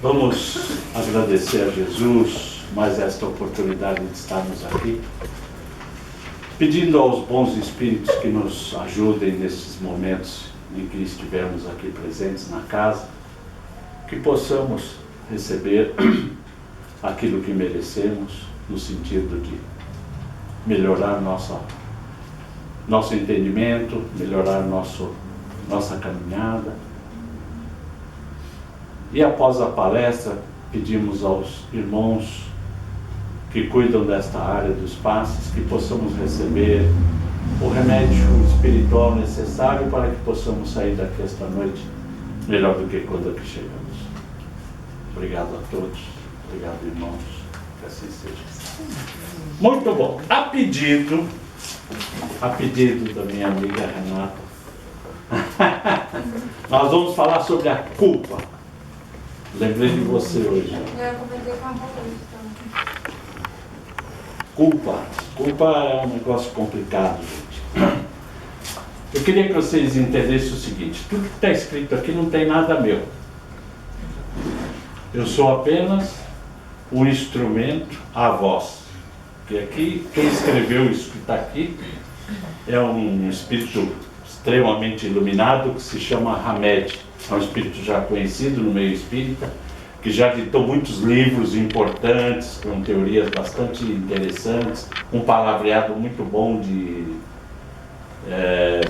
Vamos agradecer a Jesus mais esta oportunidade de estarmos aqui, pedindo aos bons espíritos que nos ajudem nesses momentos em que estivermos aqui presentes na casa, que possamos receber aquilo que merecemos, no sentido de melhorar nosso entendimento, melhorar nossa caminhada. E após a palestra, pedimos aos irmãos que cuidam desta área dos passes que possamos receber o remédio espiritual necessário para que possamos sair daqui esta noite melhor do que quando aqui chegamos. Obrigado a todos, obrigado, irmãos, que assim seja. Muito bom. A pedido da minha amiga Renata, nós vamos falar sobre a culpa. Lembrei de você hoje. Eu comentei com a Paulista. Culpa é um negócio complicado, gente. Eu queria que vocês entendessem o seguinte: tudo que está escrito aqui não tem nada meu. Eu sou apenas um instrumento, a voz. Porque aqui, quem escreveu isso que está aqui é um espírito extremamente iluminado que se chama Hamed. É um espírito já conhecido no meio espírita, que já ditou muitos livros importantes, com teorias bastante interessantes, um palavreado muito bom,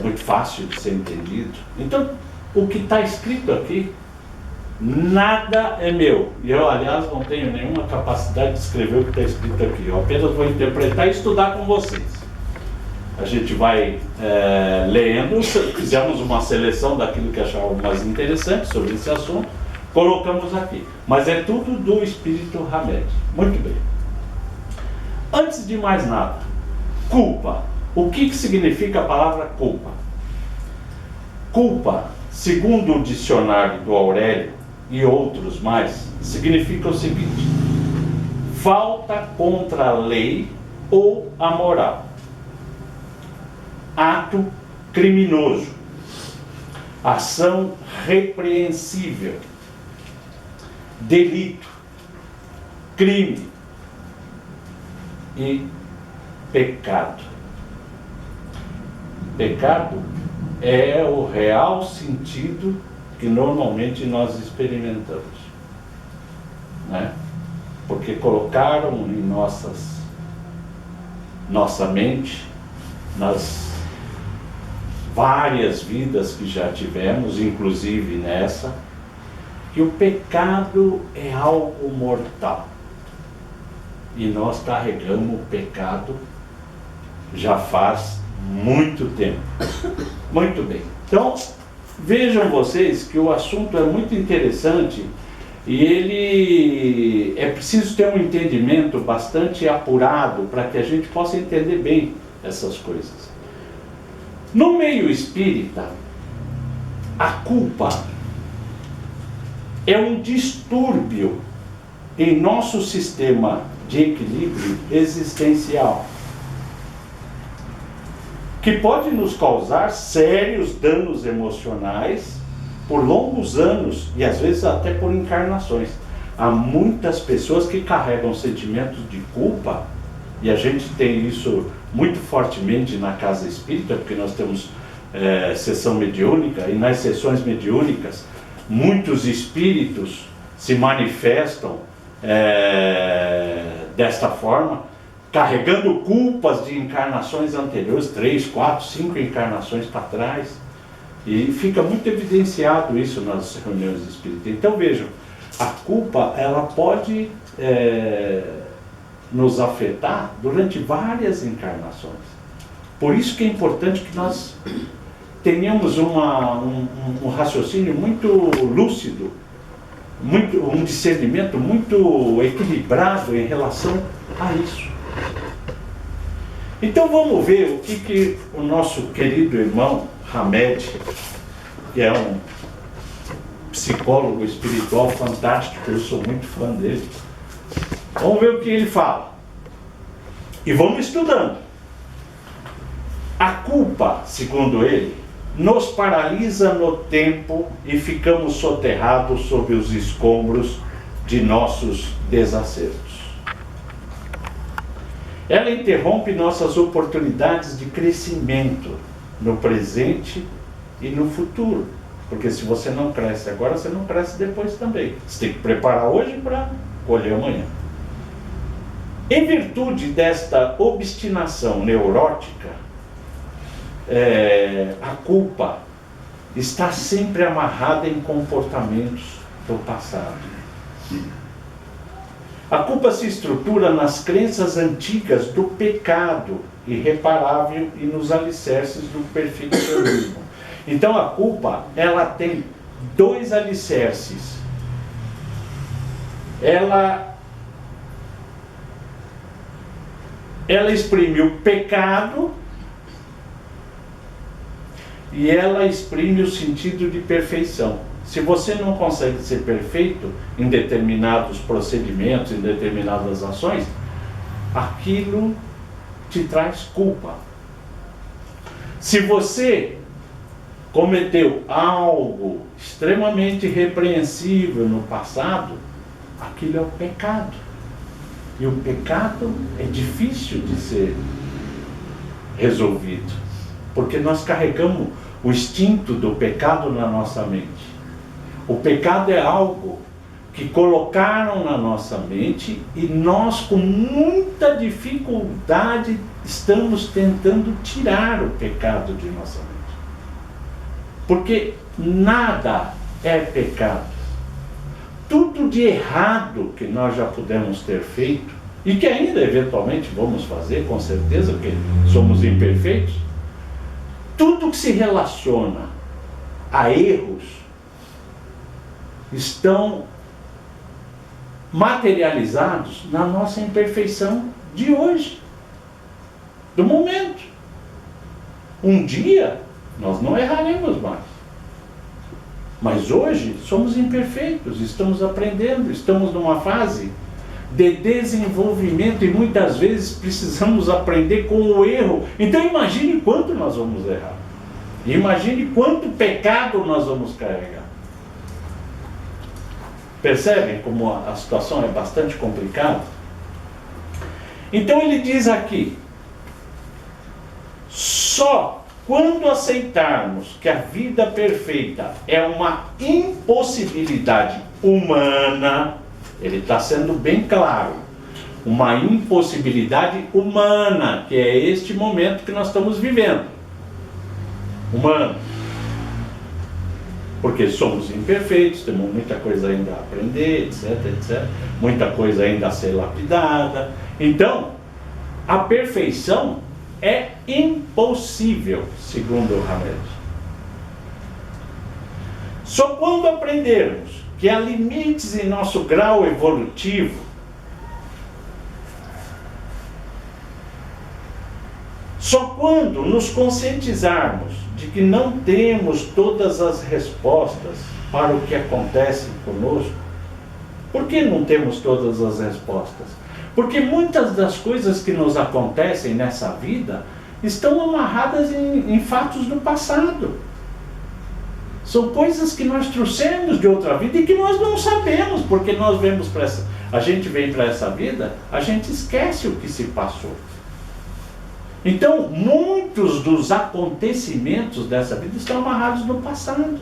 muito fácil de ser entendido. Então, o que está escrito aqui, nada é meu. E eu, aliás, não tenho nenhuma capacidade de escrever o que está escrito aqui. Eu apenas vou interpretar e estudar com vocês. A gente vai lendo, fizemos uma seleção daquilo que achávamos mais interessante sobre esse assunto, colocamos aqui. Mas é tudo do Espírito Hamed. Muito bem. Antes de mais nada, culpa. O que significa a palavra culpa? Culpa, segundo o dicionário do Aurélio e outros mais, significa o seguinte: falta contra a lei ou a moral. Ato criminoso, ação repreensível, delito, crime e pecado. Pecado é o real sentido que normalmente nós experimentamos, né? Porque colocaram em nossa mente, nas várias vidas que já tivemos, inclusive nessa, que o pecado é algo mortal. E nós carregamos o pecado já faz muito tempo. Muito bem. Então, vejam vocês que o assunto é muito interessante e ele é preciso ter um entendimento bastante apurado para que a gente possa entender bem essas coisas. No meio espírita, a culpa é um distúrbio em nosso sistema de equilíbrio existencial, que pode nos causar sérios danos emocionais por longos anos e às vezes até por encarnações. Há muitas pessoas que carregam sentimentos de culpa, e a gente tem isso muito fortemente na casa espírita, porque nós temos sessão mediúnica, e nas sessões mediúnicas muitos espíritos se manifestam desta forma, carregando culpas de encarnações anteriores, 3, 4, 5 encarnações para trás, e fica muito evidenciado isso nas reuniões espíritas. Então vejam, a culpa ela pode nos afetar durante várias encarnações. Por isso que é importante que nós tenhamos um raciocínio muito lúcido, um discernimento muito equilibrado em relação a isso. Então vamos ver o que o nosso querido irmão Hamed, que é um psicólogo espiritual fantástico, eu sou muito fã dele. Vamos ver o que ele fala. E vamos estudando. A culpa, segundo ele, nos paralisa no tempo e ficamos soterrados sob os escombros de nossos desacertos. Ela interrompe nossas oportunidades de crescimento no presente e no futuro. Porque se você não cresce agora, você não cresce depois também. Você tem que preparar hoje para colher amanhã. Em virtude desta obstinação neurótica, a culpa está sempre amarrada em comportamentos do passado. A culpa se estrutura nas crenças antigas do pecado irreparável e nos alicerces do perfeccionismo. Então a culpa, ela tem dois alicerces. Ela exprime o pecado e ela exprime o sentido de perfeição. Se você não consegue ser perfeito em determinados procedimentos, em determinadas ações, aquilo te traz culpa. Se você cometeu algo extremamente repreensível no passado, aquilo é o pecado. E o pecado é difícil de ser resolvido, porque nós carregamos o instinto do pecado na nossa mente. O pecado é algo que colocaram na nossa mente e nós, com muita dificuldade, estamos tentando tirar o pecado de nossa mente. Porque nada é pecado. Tudo de errado que nós já pudemos ter feito, e que ainda eventualmente vamos fazer, com certeza, porque somos imperfeitos, tudo que se relaciona a erros estão materializados na nossa imperfeição de hoje, do momento. Um dia nós não erraremos mais, mas hoje somos imperfeitos, estamos aprendendo, estamos numa fase de desenvolvimento e muitas vezes precisamos aprender com o erro. Então imagine quanto nós vamos errar, imagine quanto pecado nós vamos carregar. Percebem como a situação é bastante complicada? Então ele diz aqui: só quando aceitarmos que a vida perfeita é uma impossibilidade humana, ele está sendo bem claro, uma impossibilidade humana, que é este momento que nós estamos vivendo, humano. Porque somos imperfeitos, temos muita coisa ainda a aprender, etc, etc. Muita coisa ainda a ser lapidada. Então, a perfeição é impossível, segundo o Hamed. Só quando aprendermos que há limites em nosso grau evolutivo, só quando nos conscientizarmos de que não temos todas as respostas para o que acontece conosco. Por que não temos todas as respostas? Porque muitas das coisas que nos acontecem nessa vida estão amarradas em fatos do passado. São coisas que nós trouxemos de outra vida e que nós não sabemos, porque nós vemos a gente vem para essa vida, a gente esquece o que se passou. Então, muitos dos acontecimentos dessa vida estão amarrados no passado.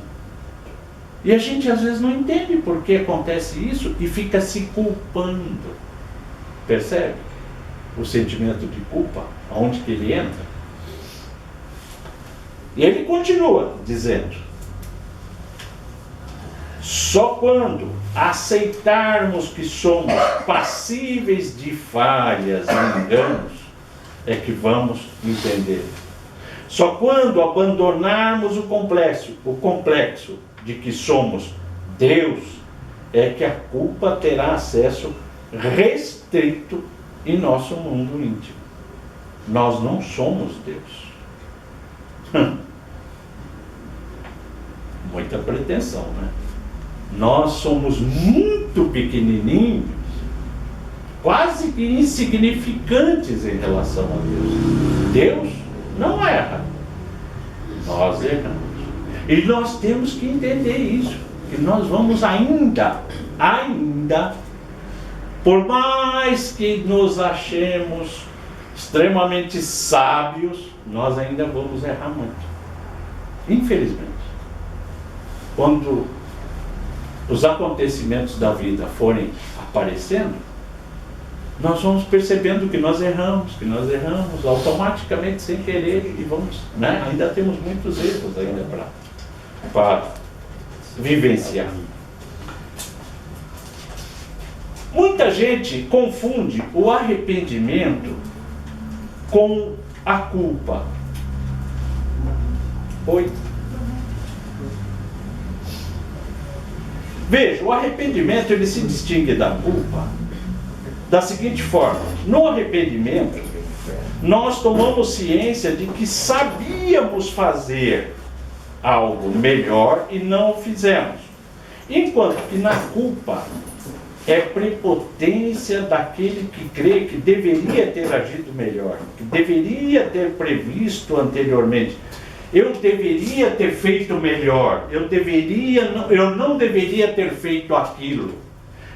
E a gente às vezes não entende por que acontece isso e fica se culpando. Percebe? O sentimento de culpa, aonde que ele entra? E ele continua dizendo: só quando aceitarmos que somos passíveis de falhas e enganos é que vamos entender. Só quando abandonarmos o complexo de que somos Deus, é que a culpa terá acesso restrito em nosso mundo íntimo. Nós não somos Deus. Muita pretensão, né? Nós somos muito pequenininhos, quase que insignificantes em relação a Deus. Deus não erra, nós erramos. E nós temos que entender isso. que nós vamos ainda, por mais que nos achemos extremamente sábios, nós ainda vamos errar muito. Infelizmente. Quando os acontecimentos da vida forem aparecendo, nós vamos percebendo que nós erramos automaticamente, sem querer, e vamos, né? Ainda temos muitos erros ainda para vivenciar. Muita gente confunde o arrependimento com a culpa. Oi? Veja, o arrependimento ele se distingue da culpa da seguinte forma: no arrependimento, nós tomamos ciência de que sabíamos fazer algo melhor e não o fizemos. Enquanto que na culpa é prepotência daquele que crê que deveria ter agido melhor, que deveria ter previsto anteriormente. Eu deveria ter feito melhor, eu não deveria ter feito aquilo.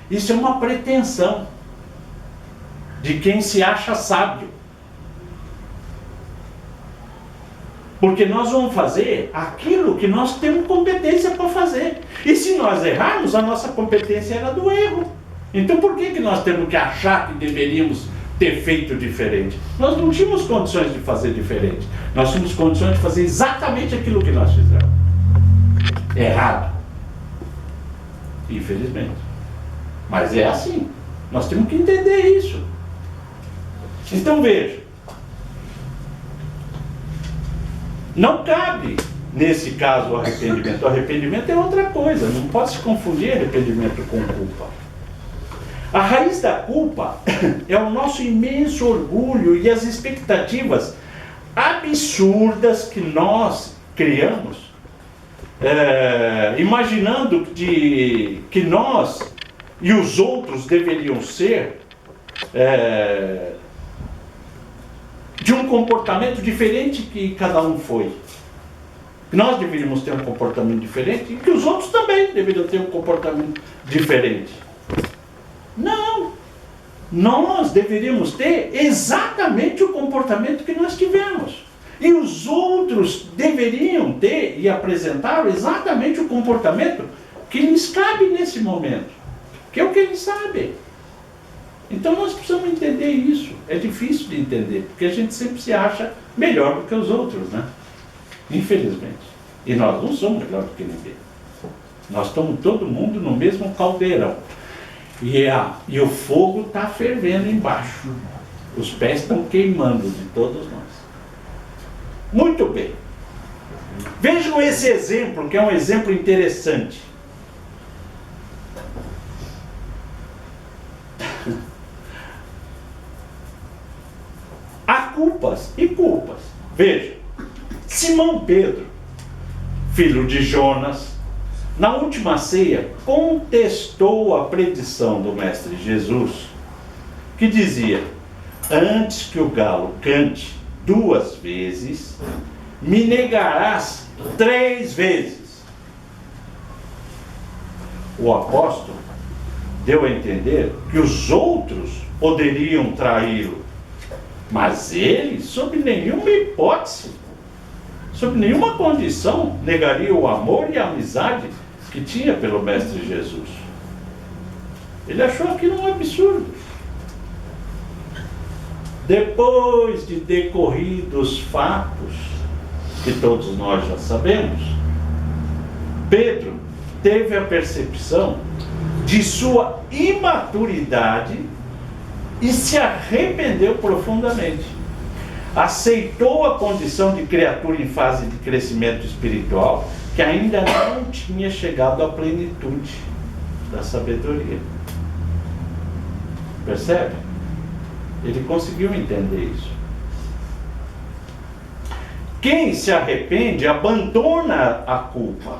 Isso é uma pretensão de quem se acha sábio. Porque nós vamos fazer aquilo que nós temos competência para fazer. E se nós errarmos, a nossa competência era do erro. Então por que nós temos que achar que deveríamos ter feito diferente? Nós não tínhamos condições de fazer diferente. Nós tínhamos condições de fazer exatamente aquilo que nós fizemos. Errado. Infelizmente. Mas é assim. Nós temos que entender isso. Então veja. Não cabe, nesse caso, o arrependimento. O arrependimento é outra coisa. Não pode se confundir arrependimento com culpa. A raiz da culpa é o nosso imenso orgulho e as expectativas absurdas que nós criamos, imaginando que nós e os outros deveriam ser de um comportamento diferente que cada um foi. Nós deveríamos ter um comportamento diferente e que os outros também deveriam ter um comportamento diferente. Não! Nós deveríamos ter exatamente o comportamento que nós tivemos. E os outros deveriam ter e apresentar exatamente o comportamento que lhes cabe nesse momento. Que é o que eles sabem. Então nós precisamos entender isso. É difícil de entender, porque a gente sempre se acha melhor do que os outros, né? Infelizmente. E nós não somos melhor do que ninguém. Nós estamos todo mundo no mesmo caldeirão. E o fogo está fervendo embaixo. Os pés estão queimando de todos nós. Muito bem. Vejam esse exemplo, que é um exemplo interessante. Há culpas e culpas. Veja, Simão Pedro, filho de Jonas, na última ceia, contestou a predição do Mestre Jesus, que dizia: antes que o galo cante 2 vezes, me negarás 3 vezes. O apóstolo deu a entender que os outros poderiam traí-lo, mas ele, sob nenhuma hipótese, sob nenhuma condição, negaria o amor e a amizade que tinha pelo Mestre Jesus. Ele achou aquilo um absurdo. Depois de decorridos fatos, que todos nós já sabemos, Pedro teve a percepção de sua imaturidade e se arrependeu profundamente. Aceitou a condição de criatura em fase de crescimento espiritual, que ainda não tinha chegado à plenitude da sabedoria. Percebe? Ele conseguiu entender isso. Quem se arrepende abandona a culpa,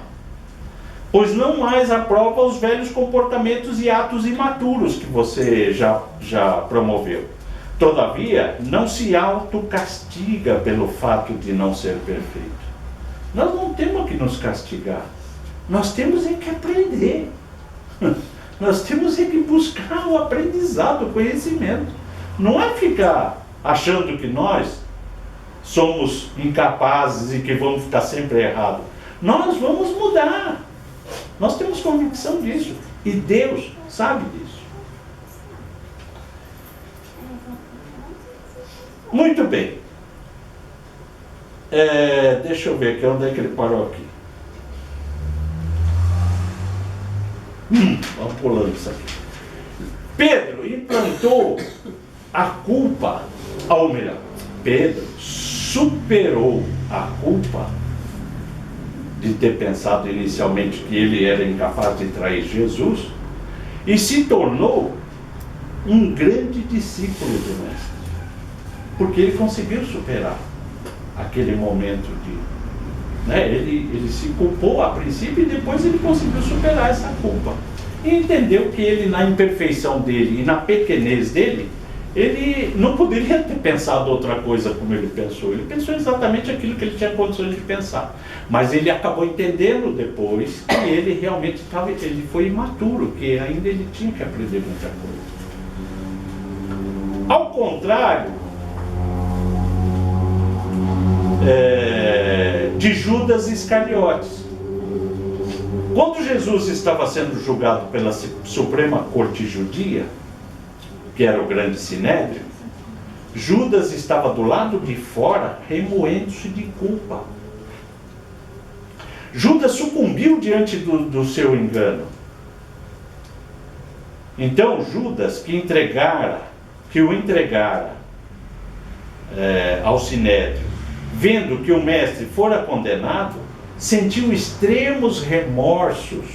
pois não mais aprova os velhos comportamentos e atos imaturos que você já promoveu. Todavia, não se autocastiga pelo fato de não ser perfeito. Nós não temos que nos castigar. Nós temos é que aprender. Nós temos é que buscar o aprendizado, o conhecimento. Não é ficar achando que nós somos incapazes e que vamos ficar sempre errados. Nós vamos mudar. Nós temos convicção disso. E Deus sabe disso. Muito bem. Deixa eu ver aqui onde é que ele parou aqui. Vamos pulando isso aqui. Pedro implantou a culpa, ou melhor, Pedro superou a culpa de ter pensado inicialmente que ele era incapaz de trair Jesus e se tornou um grande discípulo do Mestre, porque ele conseguiu superar aquele momento de... Ele se culpou a princípio e depois ele conseguiu superar essa culpa. E entendeu que ele, na imperfeição dele e na pequenez dele, ele não poderia ter pensado outra coisa como ele pensou. Ele pensou exatamente aquilo que ele tinha condições de pensar. Mas ele acabou entendendo depois que ele realmente ele foi imaturo, que ainda ele tinha que aprender muita coisa. Ao contrário de Judas Iscariotes. Quando Jesus estava sendo julgado pela Suprema Corte Judia, que era o grande Sinédrio, Judas estava do lado de fora, remoendo-se de culpa. Judas sucumbiu diante do seu engano. Então Judas, que o entregara ao Sinédrio, vendo que o mestre fora condenado, sentiu extremos remorsos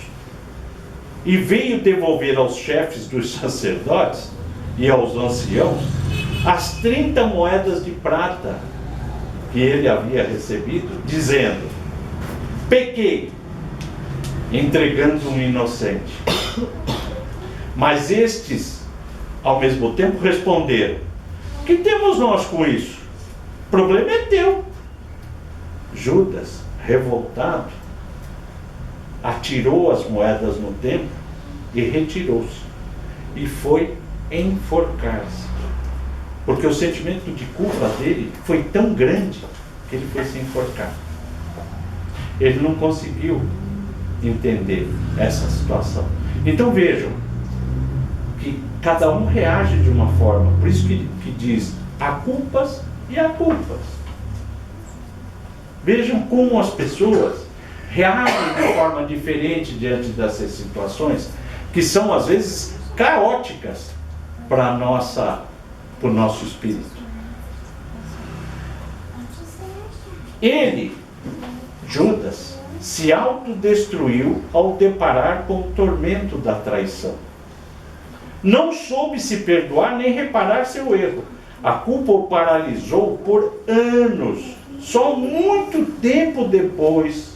e veio devolver aos chefes dos sacerdotes e aos anciãos as 30 moedas de prata que ele havia recebido, dizendo: pequei, entregando um inocente. Mas estes, ao mesmo tempo, responderam: que temos nós com isso? O problema é teu. Judas, revoltado, atirou as moedas no templo e retirou-se. E foi enforcar-se. Porque o sentimento de culpa dele foi tão grande que ele foi se enforcar. Ele não conseguiu entender essa situação. Então vejam que cada um reage de uma forma. Por isso que diz: há culpas e há culpas. Vejam como as pessoas reagem de forma diferente diante dessas situações, que são às vezes caóticas para o nosso espírito. Ele, Judas, se autodestruiu ao deparar com o tormento da traição. Não soube se perdoar nem reparar seu erro. A culpa o paralisou por anos. Só muito tempo depois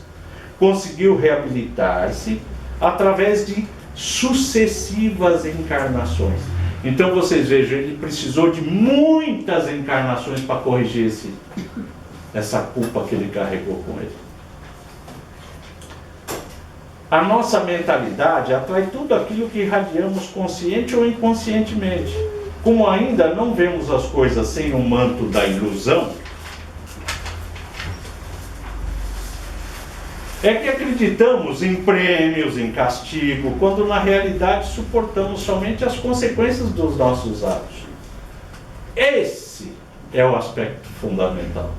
conseguiu reabilitar-se através de sucessivas encarnações. Então vocês vejam, ele precisou de muitas encarnações para corrigir essa culpa que ele carregou com ele. A nossa mentalidade atrai tudo aquilo que irradiamos consciente ou inconscientemente. Como ainda não vemos as coisas sem o manto da ilusão, é que acreditamos em prêmios, em castigo, quando na realidade suportamos somente as consequências dos nossos atos. Esse é o aspecto fundamental.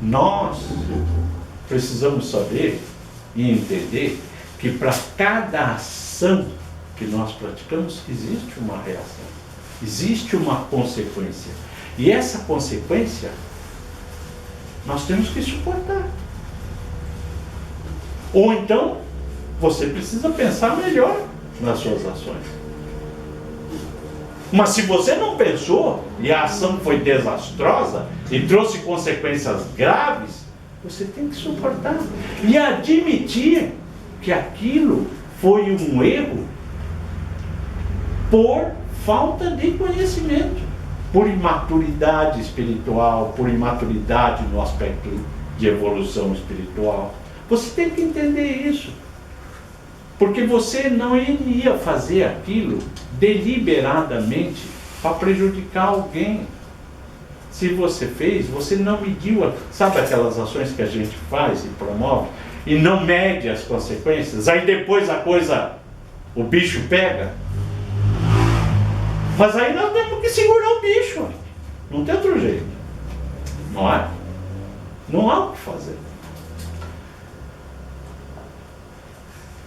Nós precisamos saber e entender que para cada ação que nós praticamos existe uma reação, existe uma consequência. E essa consequência nós temos que suportar. Ou então, você precisa pensar melhor nas suas ações. Mas se você não pensou, e a ação foi desastrosa, e trouxe consequências graves, você tem que suportar. E admitir que aquilo foi um erro por falta de conhecimento, por imaturidade espiritual, por imaturidade no aspecto de evolução espiritual, Você tem que entender isso. Porque você não iria fazer aquilo deliberadamente para prejudicar alguém. Se você fez, você não mediu, sabe aquelas ações que a gente faz e promove, e não mede as consequências, aí depois o bicho pega. Mas aí nós temos que segurar o bicho, não tem outro jeito. Não é? Não há o que fazer.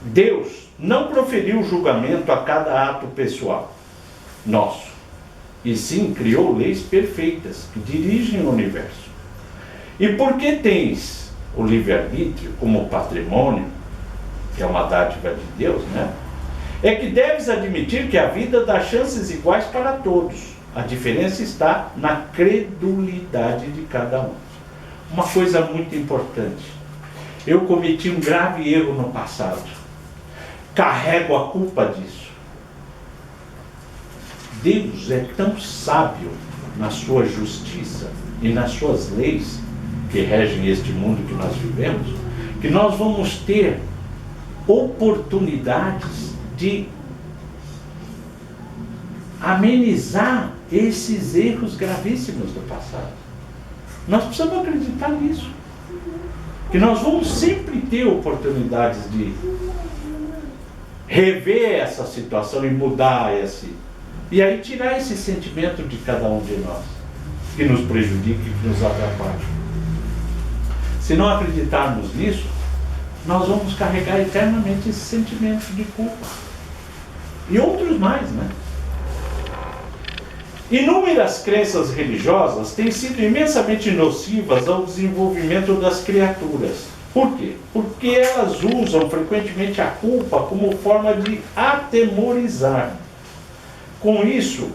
Deus não proferiu julgamento a cada ato pessoal nosso, e sim criou leis perfeitas que dirigem o universo. E porque tens o livre-arbítrio como patrimônio, que é uma dádiva de Deus, né? É que deves admitir que a vida dá chances iguais para todos. A diferença está na credulidade de cada um. Uma coisa muito importante. Eu cometi um grave erro no passado. Carrego a culpa disso. Deus é tão sábio na sua justiça e nas suas leis que regem este mundo que nós vivemos, que nós vamos ter oportunidades de amenizar esses erros gravíssimos do passado. Nós precisamos acreditar nisso. Que nós vamos sempre ter oportunidades de rever essa situação e mudar e aí tirar esse sentimento de cada um de nós, que nos prejudica e que nos atrapalha. Se não acreditarmos nisso, nós vamos carregar eternamente esse sentimento de culpa. E outros mais, né? Inúmeras crenças religiosas têm sido imensamente nocivas ao desenvolvimento das criaturas. Por quê? Porque elas usam frequentemente a culpa como forma de atemorizar. Com isso,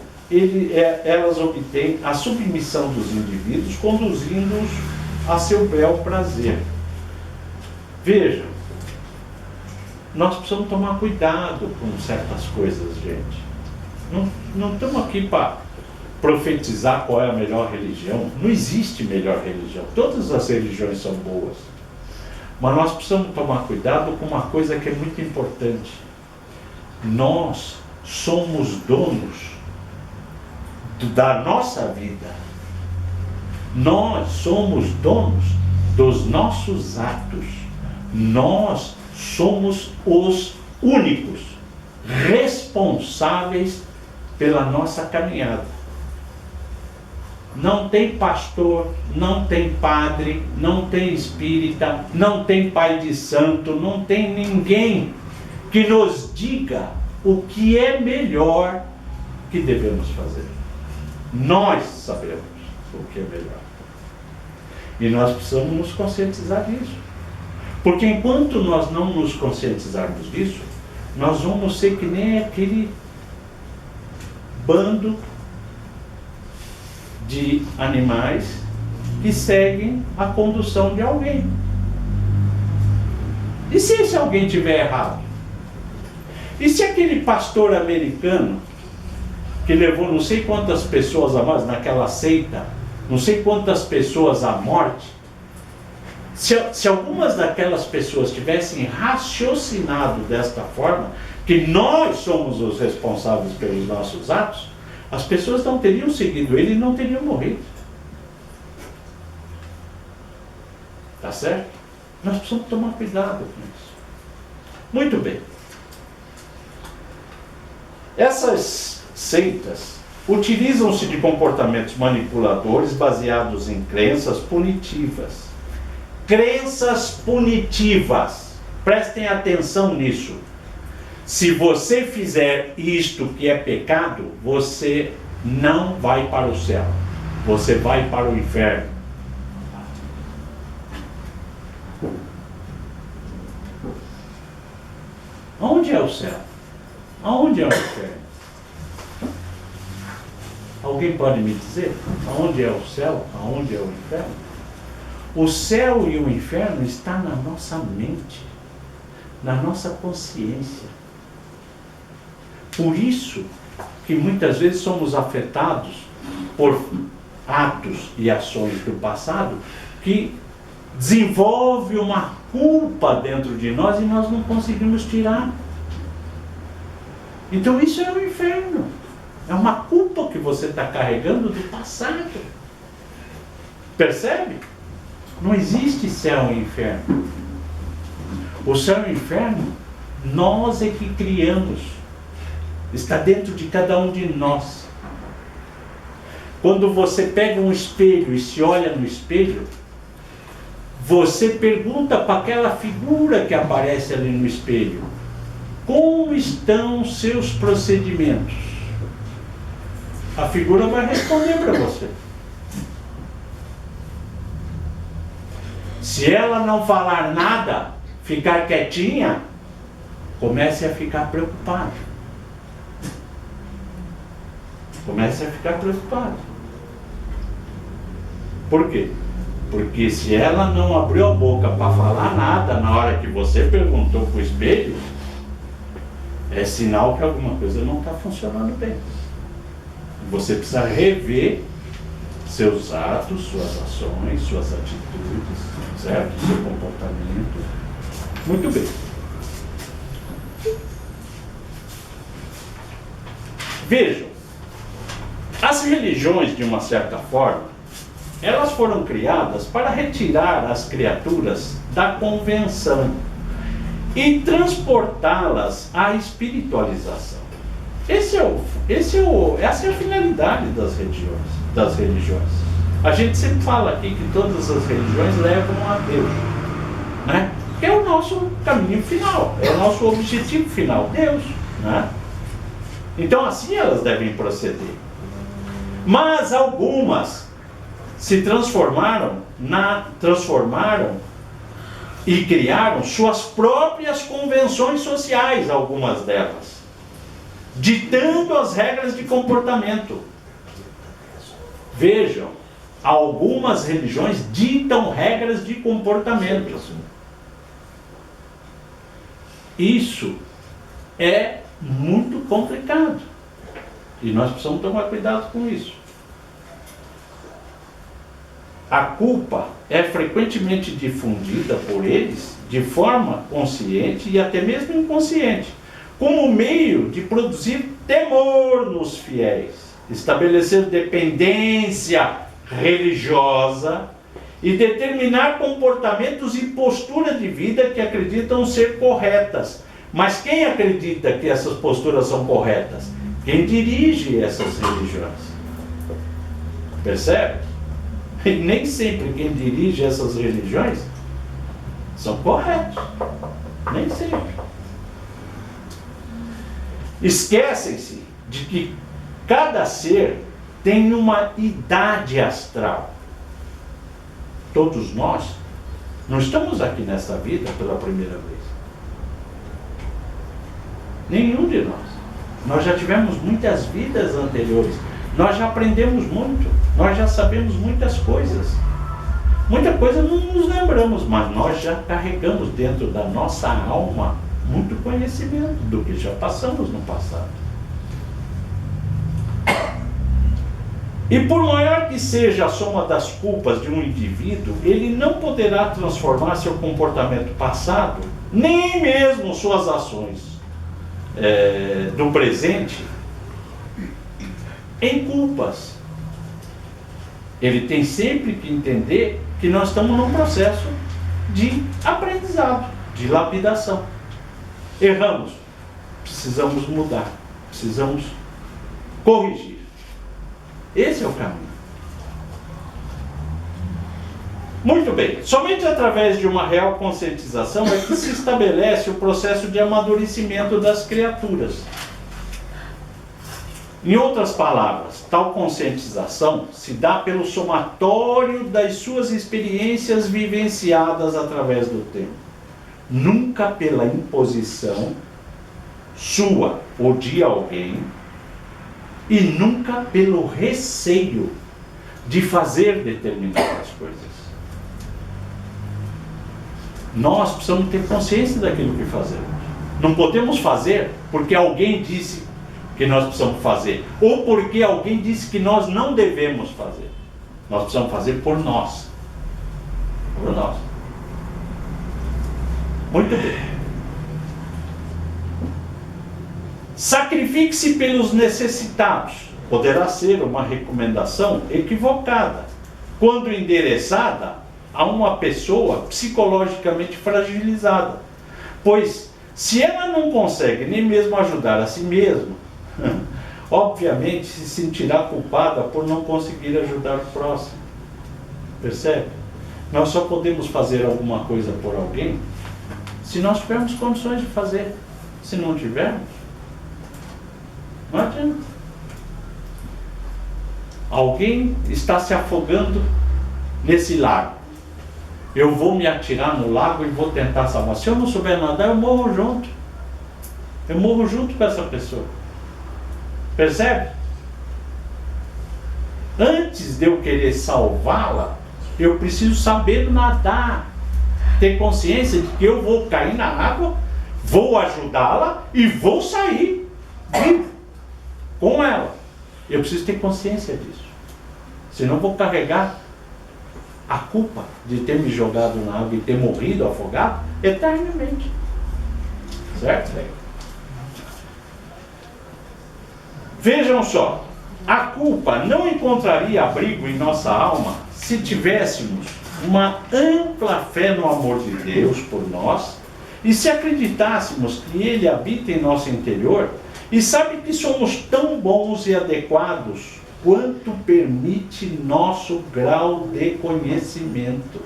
elas obtêm a submissão dos indivíduos, conduzindo-os a seu bel prazer. Veja, nós precisamos tomar cuidado com certas coisas, gente. Não estamos aqui para profetizar qual é a melhor religião. Não existe melhor religião. Todas as religiões são boas. Mas nós precisamos tomar cuidado com uma coisa que é muito importante. Nós somos donos da nossa vida. Nós somos donos dos nossos atos. Nós somos os únicos responsáveis pela nossa caminhada. Não tem pastor, não tem padre, não tem espírita, não tem pai de santo, não tem ninguém que nos diga o que é melhor que devemos fazer. Nós sabemos o que é melhor. E nós precisamos nos conscientizar disso. Porque enquanto nós não nos conscientizarmos disso, nós vamos ser que nem aquele bando de animais que seguem a condução de alguém. E se esse alguém estiver errado? E se aquele pastor americano que levou não sei quantas pessoas a morte, naquela seita, não sei quantas pessoas à morte, se algumas daquelas pessoas tivessem raciocinado desta forma, que nós somos os responsáveis pelos nossos atos, as pessoas não teriam seguido ele e não teriam morrido. Tá certo? Nós precisamos tomar cuidado com isso. Muito bem. Essas seitas utilizam-se de comportamentos manipuladores baseados em crenças punitivas. Crenças punitivas. Prestem atenção nisso. Se você fizer isto que é pecado, você não vai para o céu. Você vai para o inferno. Onde é o céu? Aonde é o inferno? Alguém pode me dizer? Aonde é o céu? Aonde é o inferno? O céu e o inferno estão na nossa mente, na nossa consciência. Por isso que muitas vezes somos afetados por atos e ações do passado que desenvolve uma culpa dentro de nós e nós não conseguimos tirar. Então isso é o inferno. É uma culpa que você está carregando do passado. Percebe? Não existe céu e inferno. O céu e o inferno, nós é que criamos. Está dentro de cada um de nós. Quando você pega um espelho e se olha no espelho, você pergunta para aquela figura que aparece ali no espelho: como estão os seus procedimentos? A figura vai responder para você. Se ela não falar nada, ficar quietinha, comece a ficar preocupado. Comece a ficar preocupado. Por quê? Porque se ela não abriu a boca para falar nada na hora que você perguntou para o espelho, é sinal que alguma coisa não está funcionando bem. Você precisa rever seus atos, suas ações, suas atitudes, certo? Seu comportamento. Muito bem. Vejam, as religiões, de uma certa forma, elas foram criadas para retirar as criaturas da convenção e transportá-las à espiritualização. Essa é a finalidade das religiões. A gente sempre fala aqui que todas as religiões levam a Deus, né? Que é o nosso caminho final, é o nosso objetivo final, Deus, né? Então assim elas devem proceder. Mas algumas se transformaram e criaram suas próprias convenções sociais, algumas delas, ditando as regras de comportamento. Vejam, algumas religiões ditam regras de comportamento. Isso é muito complicado. E nós precisamos tomar cuidado com isso. A culpa é frequentemente difundida por eles de forma consciente e até mesmo inconsciente, como meio de produzir temor nos fiéis, estabelecer dependência religiosa e determinar comportamentos e postura de vida que acreditam ser corretas. Mas quem acredita que essas posturas são corretas? Quem dirige essas religiões. Percebe? E nem sempre quem dirige essas religiões são corretos. Nem sempre. Esquecem-se de que cada ser tem uma idade astral. Todos nós não estamos aqui nesta vida pela primeira vez. Nenhum de nós. Nós já tivemos muitas vidas anteriores. Nós já aprendemos muito. Nós já sabemos muitas coisas. Muita coisa não nos lembramos, mas nós já carregamos dentro da nossa alma muito conhecimento do que já passamos no passado. E por maior que seja a soma das culpas de um indivíduo, ele não poderá transformar seu comportamento passado, nem mesmo suas ações do presente, em culpas. Ele tem sempre que entender que nós estamos num processo de aprendizado, de lapidação. Erramos, precisamos mudar, precisamos corrigir. Esse é o caminho. Muito bem, somente através de uma real conscientização é que se estabelece o processo de amadurecimento das criaturas. Em outras palavras, tal conscientização se dá pelo somatório das suas experiências vivenciadas através do tempo, nunca pela imposição sua ou de alguém, e nunca pelo receio de fazer determinadas coisas. Nós precisamos ter consciência daquilo que fazemos. Não podemos fazer porque alguém disse que nós precisamos fazer, ou porque alguém disse que nós não devemos fazer. Nós precisamos fazer por nós. Por nós. Muito bem. Sacrifique-se pelos necessitados. Poderá ser uma recomendação equivocada, quando endereçada a uma pessoa psicologicamente fragilizada. Pois, se ela não consegue nem mesmo ajudar a si mesma, obviamente se sentirá culpada por não conseguir ajudar o próximo. Percebe? Nós só podemos fazer alguma coisa por alguém se nós tivermos condições de fazer. Se não tivermos, não adianta. Alguém está se afogando nesse lago. Eu vou me atirar no lago e vou tentar salvar. Se eu não souber nadar, eu morro junto. Eu morro junto com essa pessoa. Percebe? Antes de eu querer salvá-la, eu preciso saber nadar. Ter consciência de que eu vou cair na água, vou ajudá-la e vou sair vivo com ela. Eu preciso ter consciência disso. Senão eu vou carregar a culpa de ter me jogado na água e ter morrido afogado eternamente. Certo? Vejam só, a culpa não encontraria abrigo em nossa alma se tivéssemos uma ampla fé no amor de Deus por nós e se acreditássemos que Ele habita em nosso interior e sabe que somos tão bons e adequados quanto permite nosso grau de conhecimento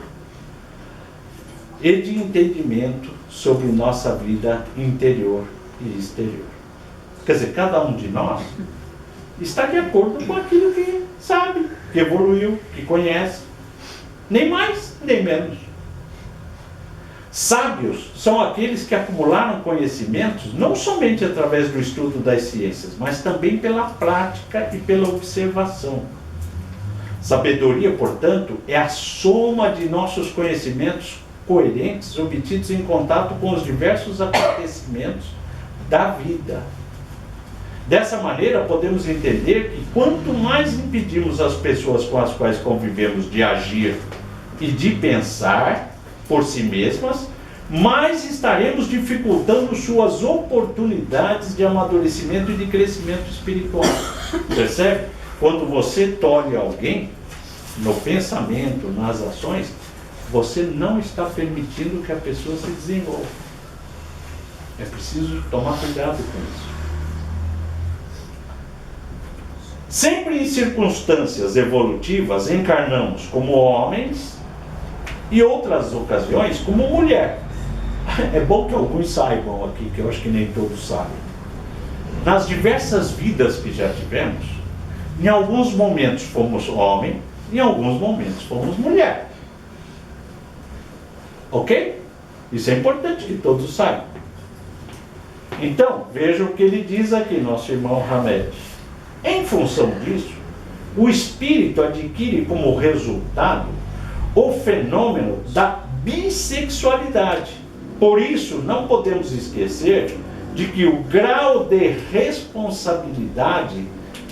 e de entendimento sobre nossa vida interior e exterior. Quer dizer, cada um de nós está de acordo com aquilo que sabe, que evoluiu, que conhece. Nem mais, nem menos. Sábios são aqueles que acumularam conhecimentos não somente através do estudo das ciências, mas também pela prática e pela observação. Sabedoria, portanto, é a soma de nossos conhecimentos coerentes obtidos em contato com os diversos acontecimentos da vida. Dessa maneira, podemos entender que quanto mais impedimos as pessoas com as quais convivemos de agir e de pensar por si mesmas, mais estaremos dificultando suas oportunidades de amadurecimento e de crescimento espiritual. Percebe? Quando você tolhe alguém, no pensamento, nas ações, você não está permitindo que a pessoa se desenvolva. É preciso tomar cuidado com isso. Sempre em circunstâncias evolutivas, encarnamos como homens e outras ocasiões como mulher. É bom que alguns saibam aqui, que eu acho que nem todos sabem. Nas diversas vidas que já tivemos, em alguns momentos fomos homem, em alguns momentos fomos mulher. Ok? Isso é importante que todos saibam. Então, veja o que ele diz aqui, nosso irmão Hamed. Em função disso, o espírito adquire como resultado o fenômeno da bissexualidade. Por isso, não podemos esquecer de que o grau de responsabilidade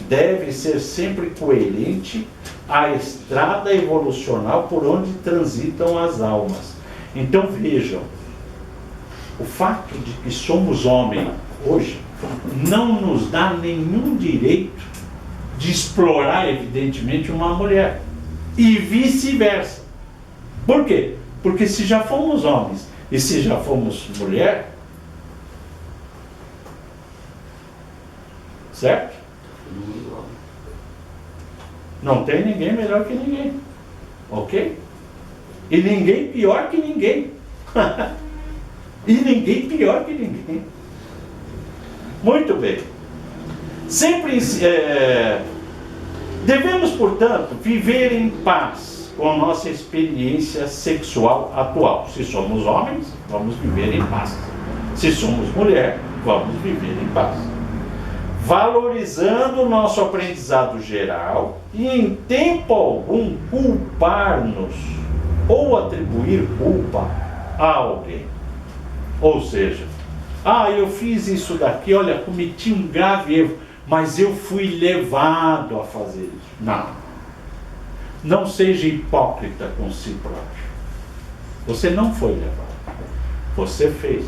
deve ser sempre coerente à estrada evolucional por onde transitam as almas. Então vejam, o fato de que somos homens hoje não nos dá nenhum direito de explorar, evidentemente, uma mulher. E vice-versa. Por quê? Porque se já fomos homens e se já fomos mulher, certo? Não tem ninguém melhor que ninguém. Ok? E ninguém pior que ninguém. E ninguém pior que ninguém. Muito bem. Sempre devemos, portanto, viver em paz com a nossa experiência sexual atual. Se somos homens, vamos viver em paz. Se somos mulher, vamos viver em paz. Valorizando o nosso aprendizado geral e em tempo algum culpar-nos ou atribuir culpa a alguém. Ou seja, eu fiz isso daqui, olha, cometi um grave erro, mas eu fui levado a fazer isso. Não. Não seja hipócrita com si próprio. Você não foi levado. Você fez.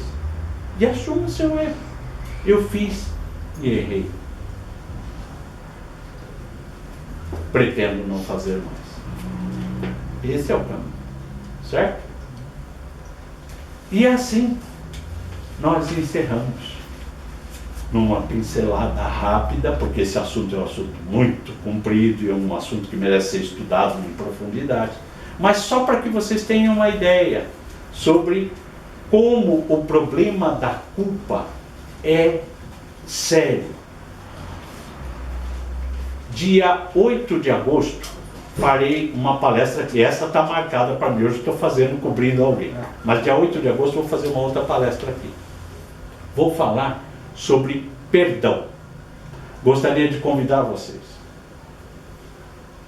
E assuma o seu erro. Eu fiz e errei. Pretendo não fazer mais. Esse é o caminho. Certo? E assim, nós encerramos numa pincelada rápida, porque esse assunto é um assunto muito comprido e é um assunto que merece ser estudado em profundidade, mas só para que vocês tenham uma ideia sobre como o problema da culpa é sério. Dia 8 de agosto, farei uma palestra, que essa está marcada para mim, hoje estou fazendo, cobrindo alguém, mas dia 8 de agosto vou fazer uma outra palestra aqui. Vou falar sobre perdão. Gostaria de convidar vocês.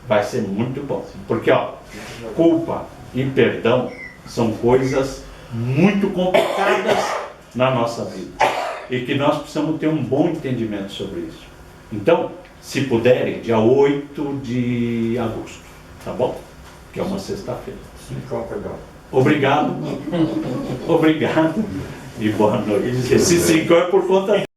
Vai ser muito bom, porque culpa e perdão são coisas muito complicadas na nossa vida e que nós precisamos ter um bom entendimento sobre isso. Então, se puderem, dia 8 de agosto, tá bom? Que é uma sexta-feira. Obrigado. Obrigado e boa noite. Esse 5 é por conta